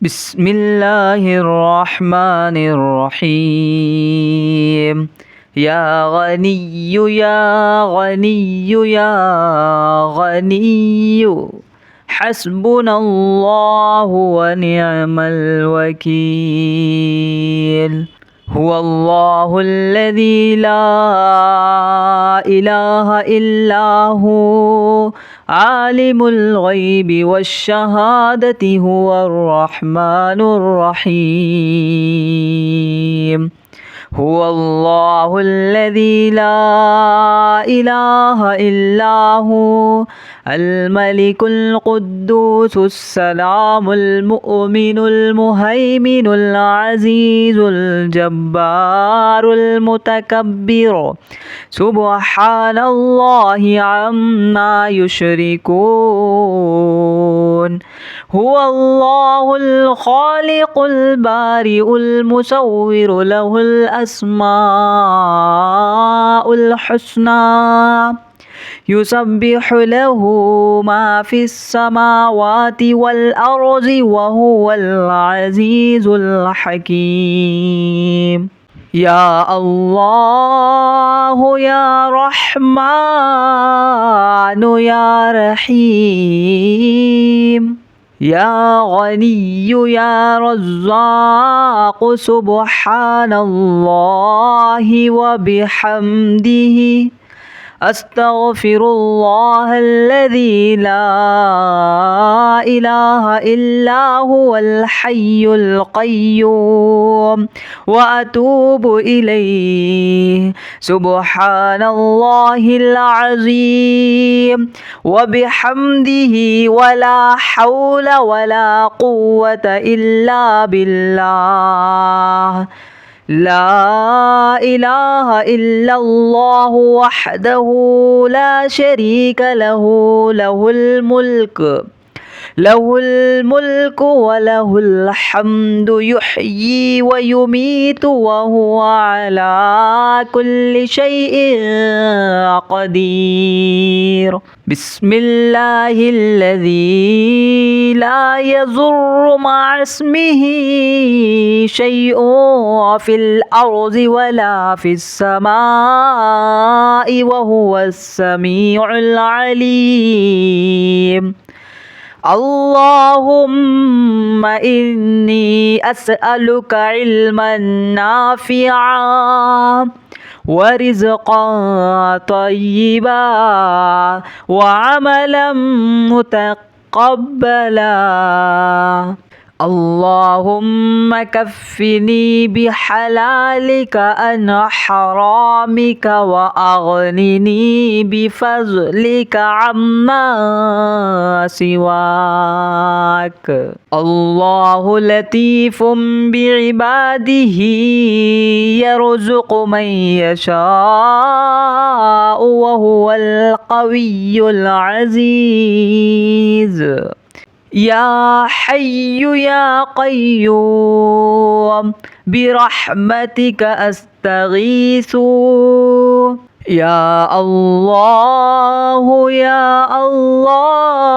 بسم الله الرحمن الرحيم. يا غني يا غني يا غني حسبنا الله ونعم الوكيل. هو الله الذي لا إله إلا هو عالم الغيب والشهادة هو الرحمن الرحيم. هو الله الذي لا إله إلا هو الملك القدوس السلام المؤمن المهيمن العزيز الجبار المتكبر سبحان الله عما يشركون. هو الله الخالق البارئ المصور له الأسماء الحسنى يسبح له ما في السماوات والأرض وهو العزيز الحكيم. يا الله يا رحمن يا رحيم. يا غني يا رزاق سبحان الله وبحمده أستغفر الله الذي لا إله إلا هو الحي القيوم وأتوب إليه. سبحان الله العظيم وبحمده ولا حول ولا قوة إلا بالله. لا إله إلا الله وحده لا شريك له له الملك وله الحمد يحيي ويميت وهو على كل شيء قدير. بسم الله الذي لا يضر مع اسمه شيء في الأرض ولا في السماء وهو السميع العليم. اللهم إني أسألك علما نافعا ورزقا طيبا وعملا متقبلا. اللهم كفني بحلالك عن حرامك وأغنني بفضلك عما سواك. الله لطيف بعباده يرزق من يشاء وهو القوي العزيز. يا حي يا قيوم برحمتك أستغيث. يا الله يا الله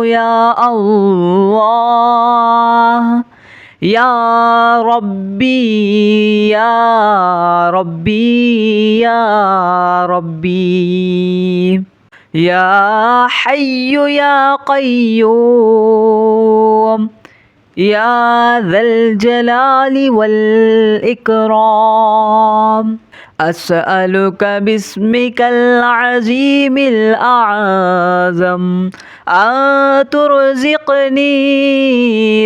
يا الله يا ربي يا ربي يا ربي. يا حي يا قيوم يا ذا الجلال والإكرام أسألك باسمك العظيم الأعظم أن ترزقني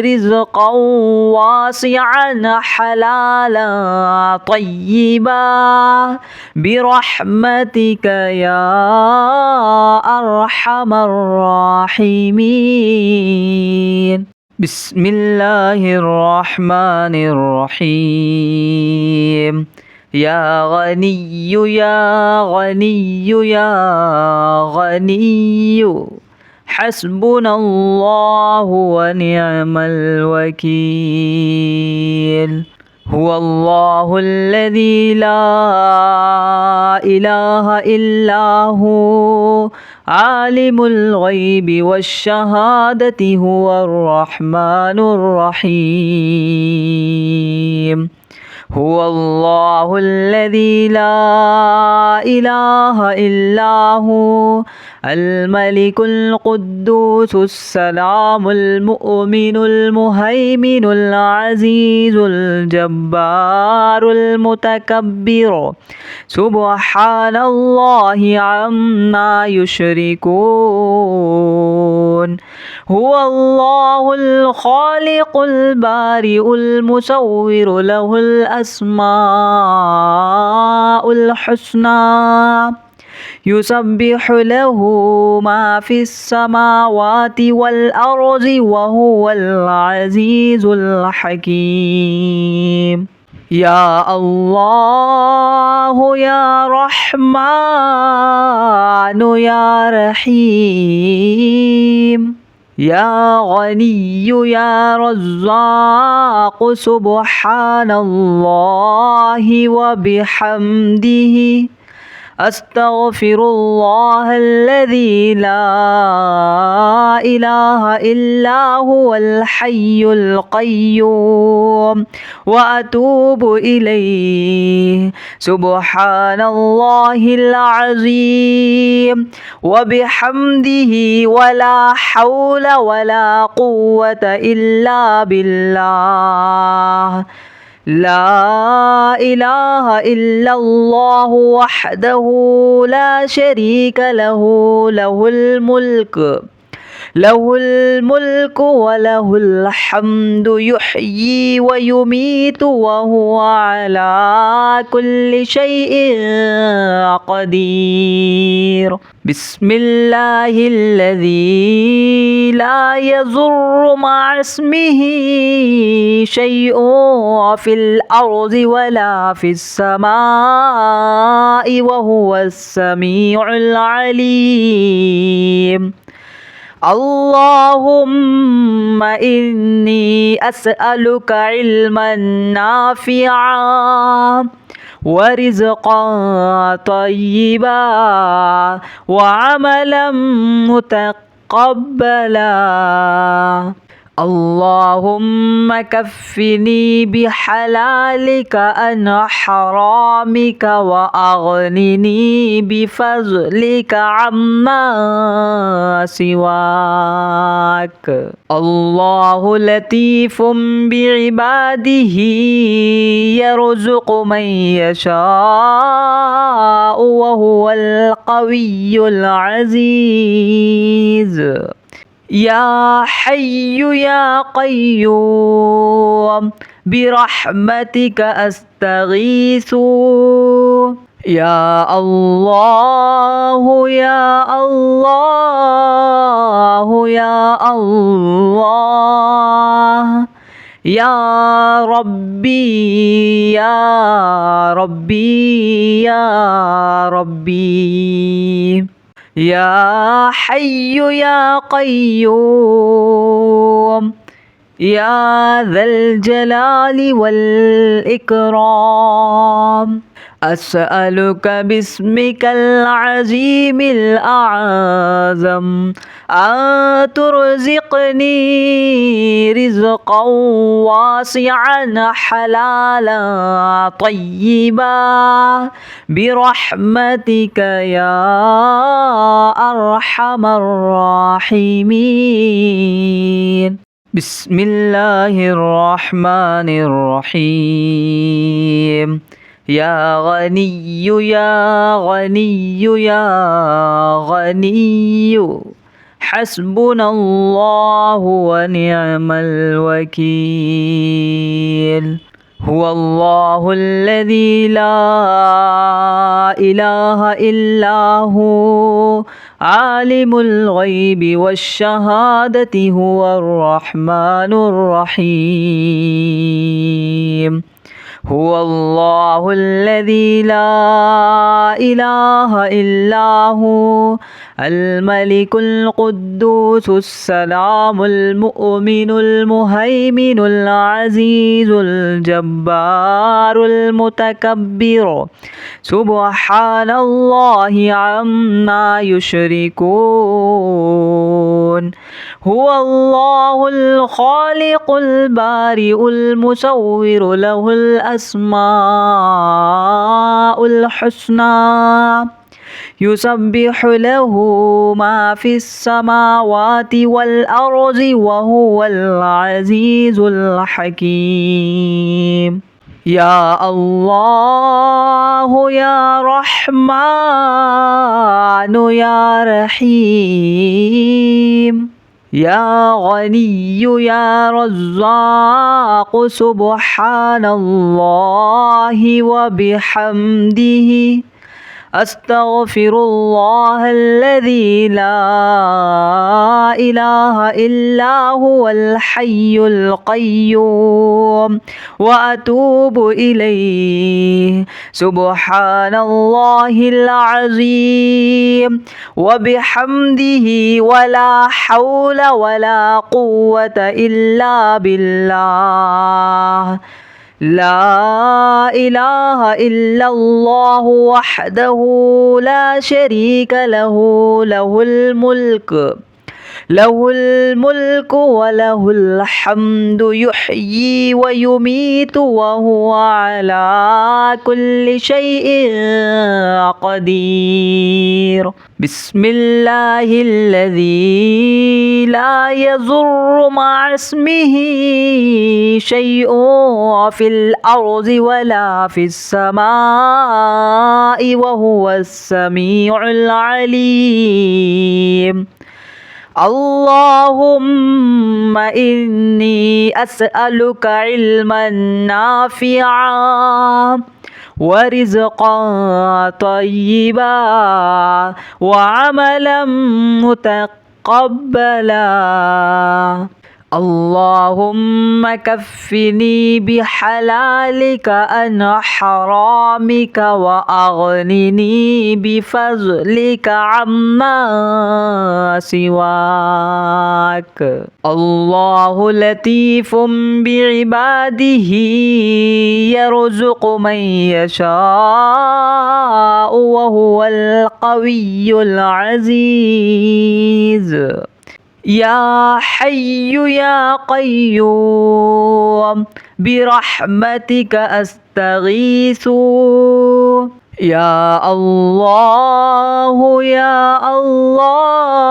رزقا واسعا حلالا طيبا برحمتك يا أرحم الراحمين. بسم الله الرحمن الرحيم. يا غني يا غني يا غني حسبنا الله ونعم الوكيل. هو الله الذي لا إله إلا هو عالم الغيب والشهادة هو الرحمن الرحيم هو الله الذي لا إله إلا هو الملك القدوس السلام المؤمن المهيمن العزيز الجبار المتكبر سبحان الله عما يشركون هو الله الخالق البارئ المصور له الأسماء الحسنى يسبح له ما في السماوات والأرض وهو العزيز الحكيم يا الله يا رحمن يا رحيم يا غني يا رزاق سبحان الله وبحمده أستغفر الله الذي لا إله إلا هو الحي القيوم وأتوب إليه سبحان الله العظيم وبحمده ولا حول ولا قوة إلا بالله لا إله إلا الله وحده لا شريك له له الملك وله الحمد يحيي ويميت وهو على كل شيء قدير بسم الله الذي لا يضر مع اسمه شيء في الأرض ولا في السماء وهو السميع العليم اللهم إني أسألك علما نافعا ورزقا طيبا وعملا متقبلا اللهم كفني بحلالك عن حرامك وأغنني بفضلك عما سواك الله لطيف بعباده يرزق من يشاء وهو القوي العزيز يا حي يا قيوم برحمتك أستغيث يا الله يا الله يا الله يا ربي يا ربي يا ربي يا حي يا قيوم يا ذا الجلال والإكرام أسألك باسمك العظيم الأعظم أن ترزقني رزقا واسعا حلالا طيبا برحمتك يا أرحم الراحمين بسم الله الرحمن الرحيم يا غني يا غني يا غني حسبنا الله ونعم الوكيل هو الله الذي لا إله إلا هو عالم الغيب والشهادة هو الرحمن الرحيم هو الله الذي لا إله إلا هو الملك القدوس السلام المؤمن المهيمن العزيز الجبار المتكبر سبحان الله عما يشركون هو الله الخالق البارئ المصور له الأسماء الحسنى يسبح له ما في السماوات والأرض وهو العزيز الحكيم يا الله يا رحمن يا رحيم يا غني يا رزاق سبحان الله وبحمده أستغفر الله الذي لا إله إلا هو الحي القيوم وأتوب إليه سبحان الله العظيم وبحمده ولا حول ولا قوة إلا بالله لا إله إلا الله وحده لا شريك له له الملك وله الحمد يحيي ويميت وهو على كل شيء قدير بسم الله الذي لا يضر مع اسمه شيء في الأرض ولا في السماء وهو السميع العليم اللهم إني أسألك علما نافعا ورزقا طيبا وعملا متقبلا اللهم كفني بحلالك عن حرامك وأغنني بفضلك عما سواك الله لطيف بعباده يرزق من يشاء وهو القوي العزيز يا حي يا قيوم برحمتك أستغيث يا الله يا الله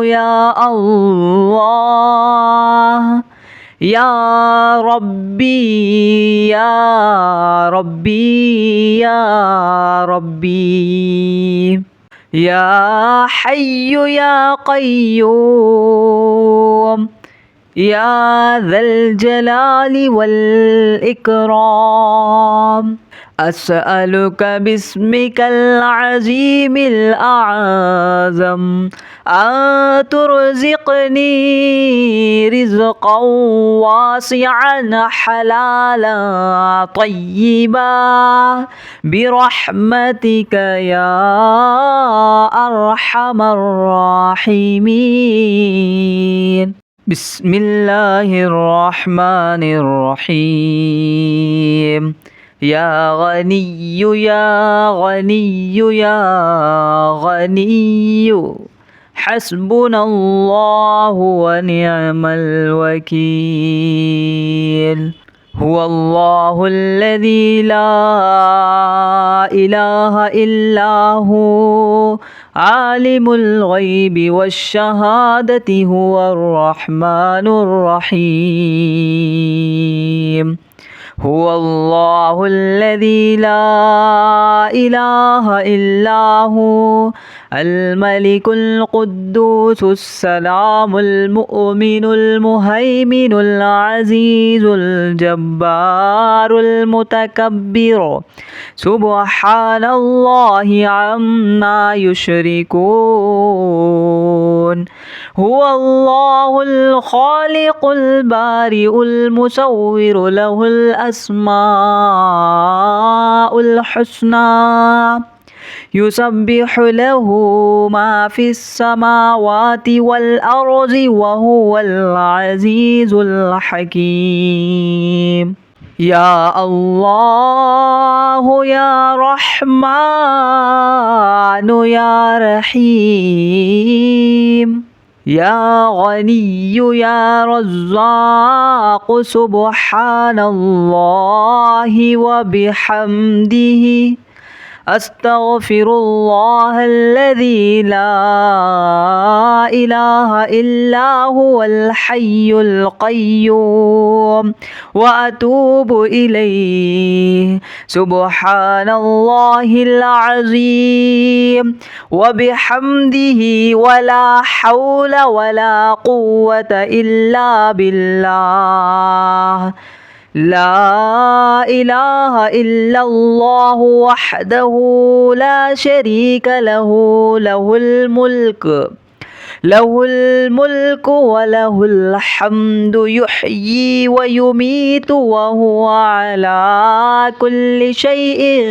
يا الله يا ربي يا ربي يا ربي يا حي يا قيوم يا ذا الجلال والإكرام أسألك باسمك العظيم الأعظم أن ترزقني رزقا واسعا حلالا طيبا برحمتك يا أرحم الراحمين بسم الله الرحمن الرحيم يا غني يا غني يا غني حسبنا الله ونعم الوكيل هو الله الذي لا إله إلا هو عالم الغيب والشهادة هو الرحمن الرحيم هو الله الذي لا إله إلا هو الملك القدوس السلام المؤمن المهيمن العزيز الجبار المتكبر سبحان الله عما يشركون هو الله الخالق البارئ المصور له الأسماء الحسنى يسبح له ما في السماوات والأرض وهو العزيز الحكيم يا الله يا رحمن يا رحيم يا غني يا رزاق سبحان الله وبحمده أستغفر الله الذي لا إله إلا هو الحي القيوم وأتوب إليه سبحان الله العظيم وبحمده ولا حول ولا قوة إلا بالله لا إله إلا الله وحده لا شريك له له الملك وله الحمد يحيي ويميت وهو على كل شيء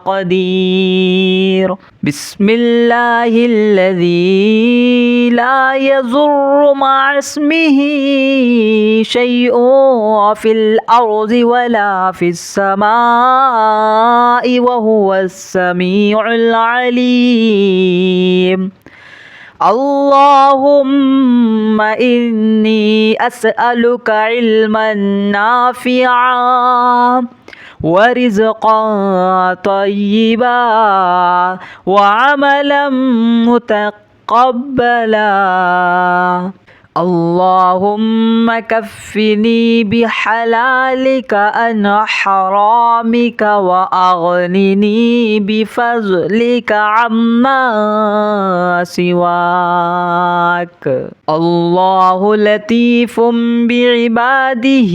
قدير بسم الله الذي لا يضر مع اسمه شيء في الأرض ولا في السماء وهو السميع العليم اللهم إني أسألك علما نافعا ورزقا طيبا وعملا متقبلا اللهم كفني بحلالك عن حرامك وأغنني بفضلك عما سواك الله لطيف بعباده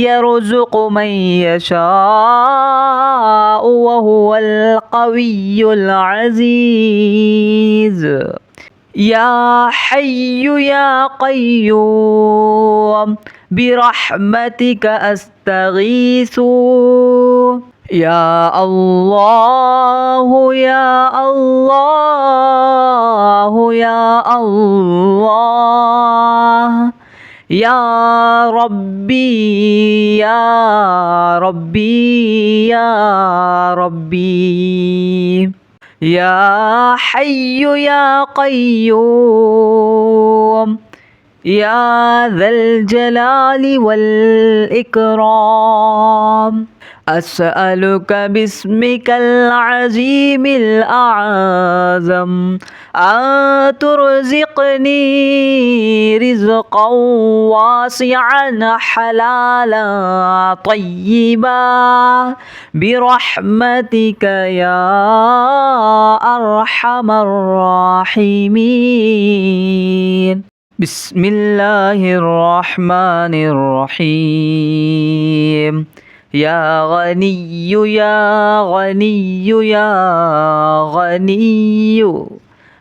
يرزق من يشاء وهو القوي العزيز يا حي يا قيوم برحمتك أستغيث يا الله يا الله يا الله يا ربي يا ربي يا ربي يا حي يا قيوم يا ذا الجلال والإكرام أسألك باسمك العظيم الأعظم أن ترزقني رزقا واسعا حلالا طيبا برحمتك يا أرحم الراحمين بسم الله الرحمن الرحيم يا غني يا غني يا غني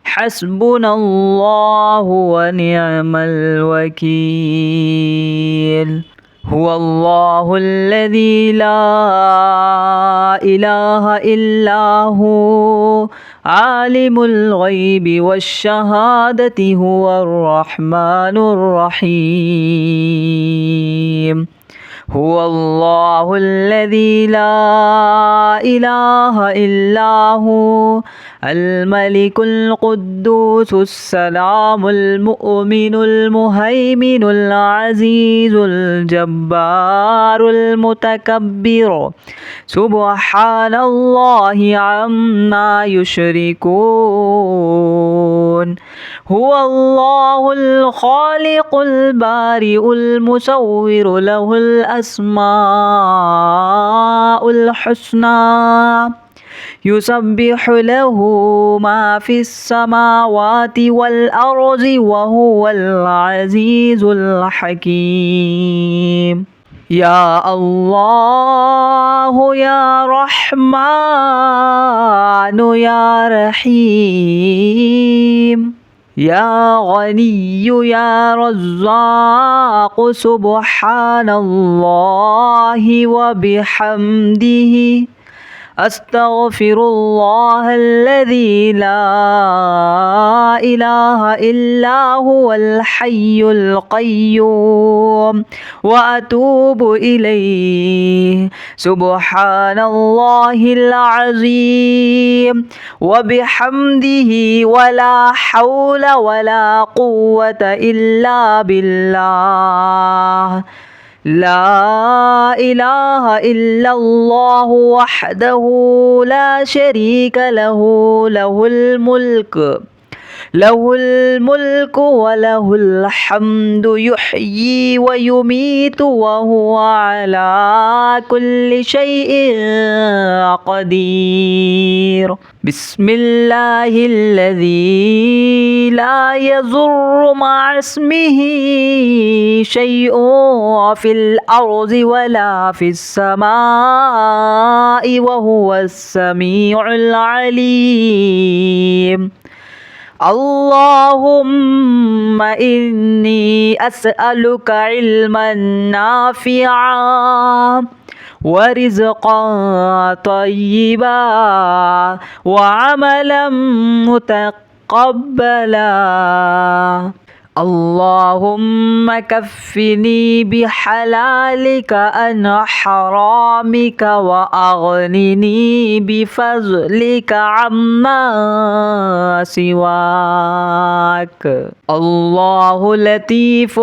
حسبنا الله ونعم الوكيل هو الله الذي لا إله إلا هو عالم الغيب والشهادة هو الرحمن الرحيم هو الله الذي لا إله إلا هو الملك القدوس السلام المؤمن المهيمن العزيز الجبار المتكبر سبحان الله عما يشركون هو الله الخالق البارئ المصور له الأسماء الحسنى يسبح له ما في السماوات والأرض وهو العزيز الحكيم يا الله يا رحمن يا رحيم يا غني يا رزاق سبحان الله وبحمده أستغفر الله الذي لا إله إلا هو الحي القيوم وأتوب إليه سبحان الله العظيم وبحمده ولا حول ولا قوة إلا بالله لا إله إلا الله وحده لا شريك له له الملك وله الحمد يحيي ويميت وهو على كل شيء قدير بسم الله الذي لا يضر مع اسمه شيء في الأرض ولا في السماء وهو السميع العليم اللهم إني أسألك علما نافعا ورزقا طيبا وعملا متقبلا اللهم كفني بحلالك عن حرامك وأغنني بفضلك عما سواك الله لطيف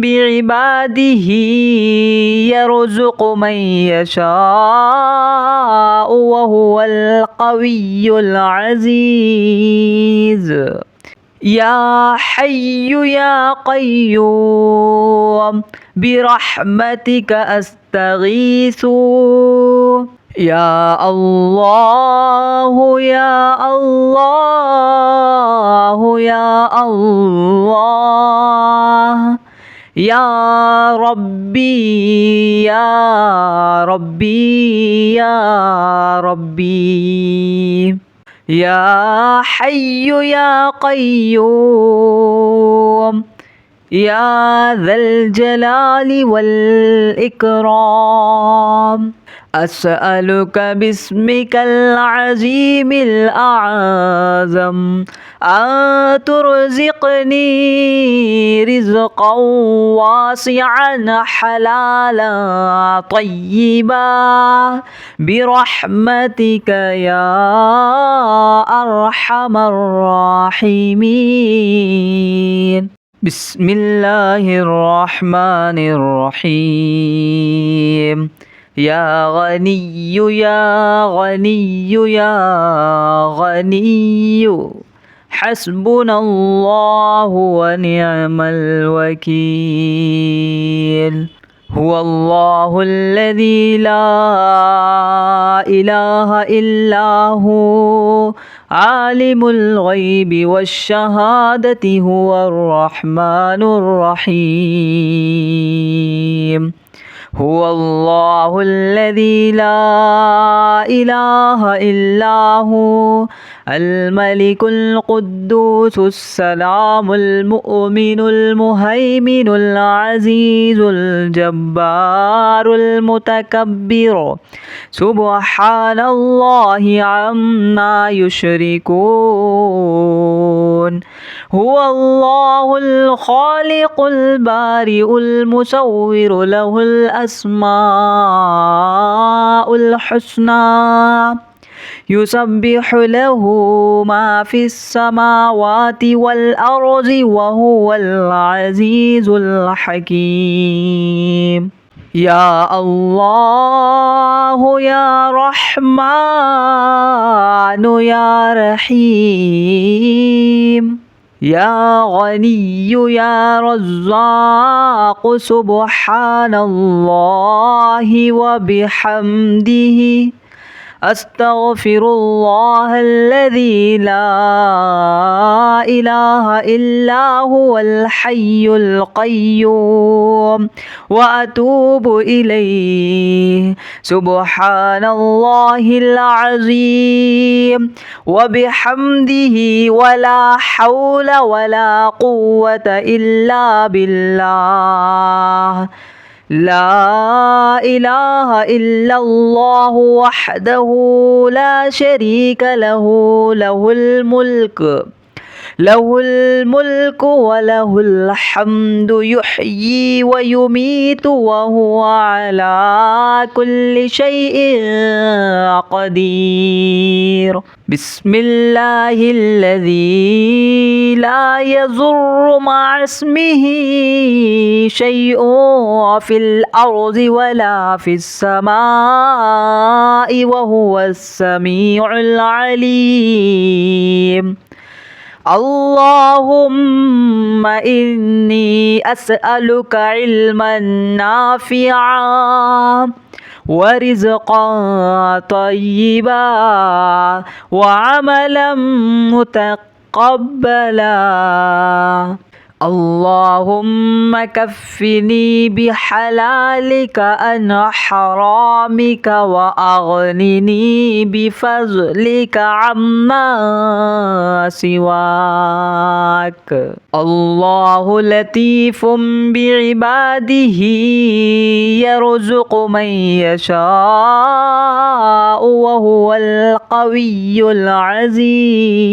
بعباده يرزق من يشاء وهو القوي العزيز يا حي يا قيوم برحمتك أستغيث يا الله يا الله يا الله يا ربي يا ربي يا ربي يا حي يا قيوم يا ذا الجلال والإكرام أسألك باسمك العظيم الأعظم أن ترزقني رزقا واسعا حلالا طيبا برحمتك يا أرحم الراحمين بسم الله الرحمن الرحيم يا غني يا غني يا غني حسبنا الله ونعم الوكيل هو الله الذي لا إله إلا هو عالم الغيب والشهادة هو الرحمن الرحيم هو الله الذي لا إله إلا هو الملك القدوس السلام المؤمن المهيمن العزيز الجبار المتكبر سبحان الله عما يشركون هو الله الخالق البارئ المصور له الأسماء الحسنى يسبح له ما في السماوات والأرض وهو العزيز الحكيم يا الله يا رحمن يا رحيم يا غني يا رزاق سبحان الله وبحمده أستغفر الله الذي لا إله إلا هو الحي القيوم وأتوب إليه. سبحان الله العظيم وبحمده ولا حول ولا قوة إلا بالله. لا إله إلا الله وحده لا شريك له، له الملك وله الحمد، يحيي ويميت وهو على كل شيء قدير. بسم الله الذي لا يضر مع اسمه شيء في الأرض ولا في السماء وهو السميع العليم. اللهم إني أسألك علما نافعا ورزقا طيبا وعملا متقبلا. اللهم كفني بحلالك عن حرامك وأغنني بفضلك عما سواك. الله لطيف بعباده يرزق من يشاء وهو القوي العزيز.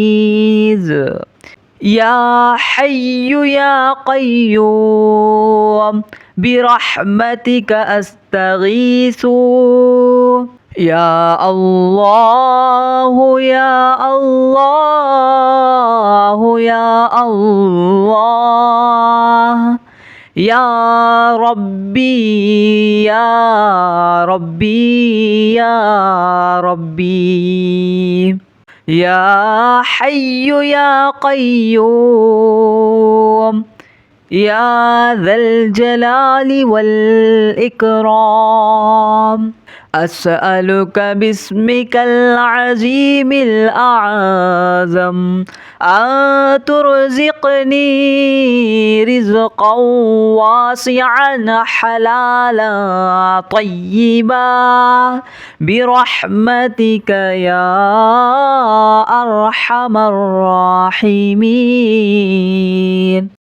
يا حي يا قيوم برحمتك أستغيث. يا الله يا الله يا الله يا ربي يا ربي يا ربي. يا حي يا قيوم يا ذا الجلال والإكرام. أسألك باسمك العظيم الأعظم أن ترزقني رزقا واسعا حلالا طيبا برحمتك يا أرحم الراحمين.